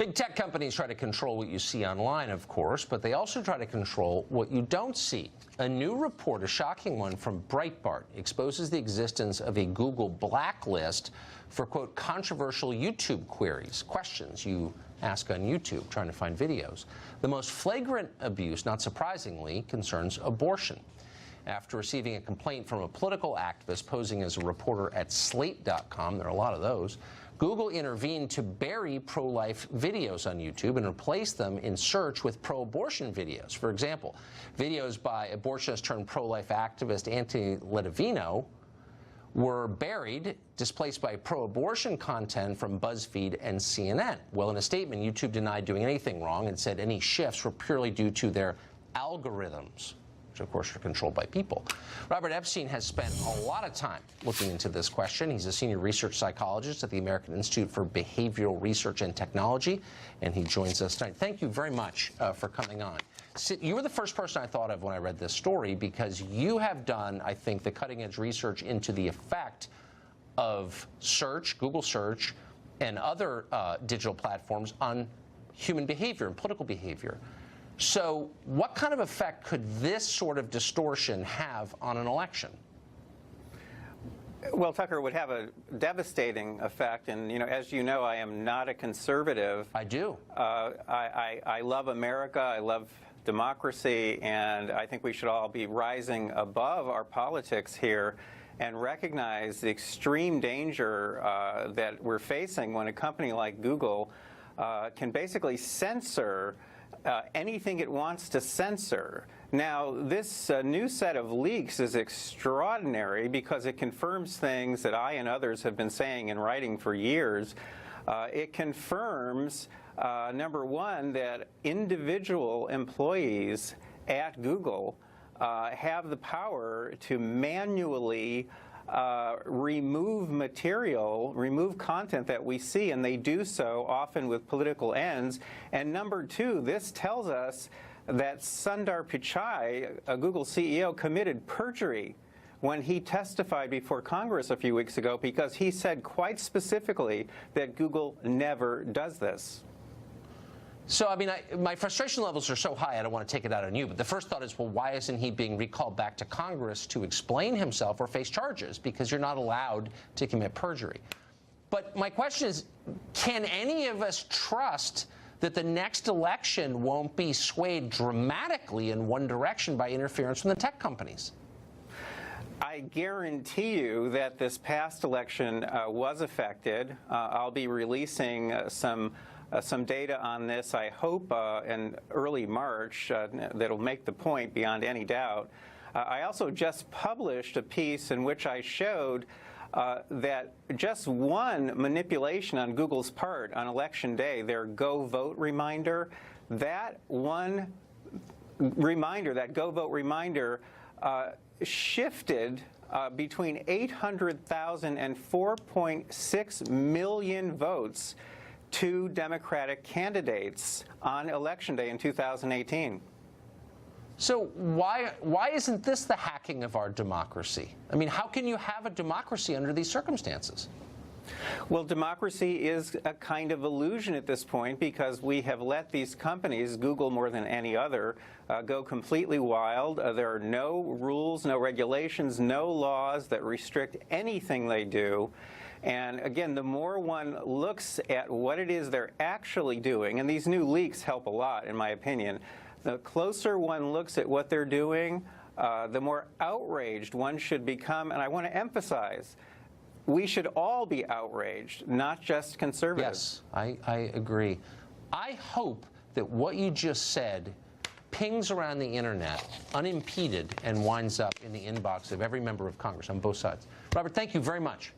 Big tech companies try to control what you see online, of course, but they also try to control what you don't see. A new report, a shocking one from Breitbart, exposes the existence of a Google blacklist for, quote, controversial YouTube queries, questions you ask on YouTube trying to find videos. The most flagrant abuse, not surprisingly, concerns abortion. After receiving a complaint from a political activist posing as a reporter at Slate.com, there are a lot of those, Google intervened to bury pro-life videos on YouTube and replace them in search with pro-abortion videos. For example, videos by abortionist turned pro-life activist Anthony Ledevino were buried, displaced by pro-abortion content from BuzzFeed and CNN. Well, in a statement, YouTube denied doing anything wrong and said any shifts were purely due to their algorithms, which of course are controlled by people. Robert Epstein has spent a lot of time looking into this question. He's a senior research psychologist at the American Institute for Behavioral Research and Technology, and he joins us tonight. Thank you very much for coming on. You were the first person I thought of when I read this story because you have done, I think, the cutting-edge research into the effect of search, Google search, and other digital platforms on human behavior and political behavior. So what kind of effect could this sort of distortion have on an election? Well, Tucker, it would have a devastating effect. And, you know, as you know, I am not a conservative. I do. I love America. I love democracy. And I think we should all be rising above our politics here and recognize the extreme danger that we're facing when a company like Google can basically censor anything it wants to censor. Now, this new set of leaks is extraordinary because it confirms things that I and others have been saying and writing for years. It confirms, number one, that individual employees at Google have the power to manually remove material, remove content that we see, and they do so often with political ends. And number two, this tells us that Sundar Pichai, a Google CEO, committed perjury when he testified before Congress a few weeks ago because he said quite specifically that Google never does this. So, I mean, my frustration levels are so high, I don't want to take it out on you. But the first thought is, well, why isn't he being recalled back to Congress to explain himself or face charges? Because you're not allowed to commit perjury. But my question is, can any of us trust that the next election won't be swayed dramatically in one direction by interference from the tech companies? I guarantee you that this past election was affected. I'll be releasing some data on this, I hope, in early March that'll make the point beyond any doubt. I also just published a piece in which I showed that just one manipulation on Google's part on Election Day, their Go Vote reminder, that one reminder, that Go Vote reminder, shifted between 800,000 and 4.6 million votes to Democratic candidates on Election Day in 2018. So why isn't this the hacking of our democracy? I mean, how can you have a democracy under these circumstances? Well, democracy is a kind of illusion at this point because we have let these companies, Google more than any other, go completely wild. There are no rules, no regulations, no laws that restrict anything they do. And again, the more one looks at what it is they're actually doing, and these new leaks help a lot, in my opinion, the closer one looks at what they're doing, the more outraged one should become. And I want to emphasize, we should all be outraged, not just conservatives. Yes, I agree. I hope that what you just said pings around the internet unimpeded and winds up in the inbox of every member of Congress on both sides. Robert, thank you very much.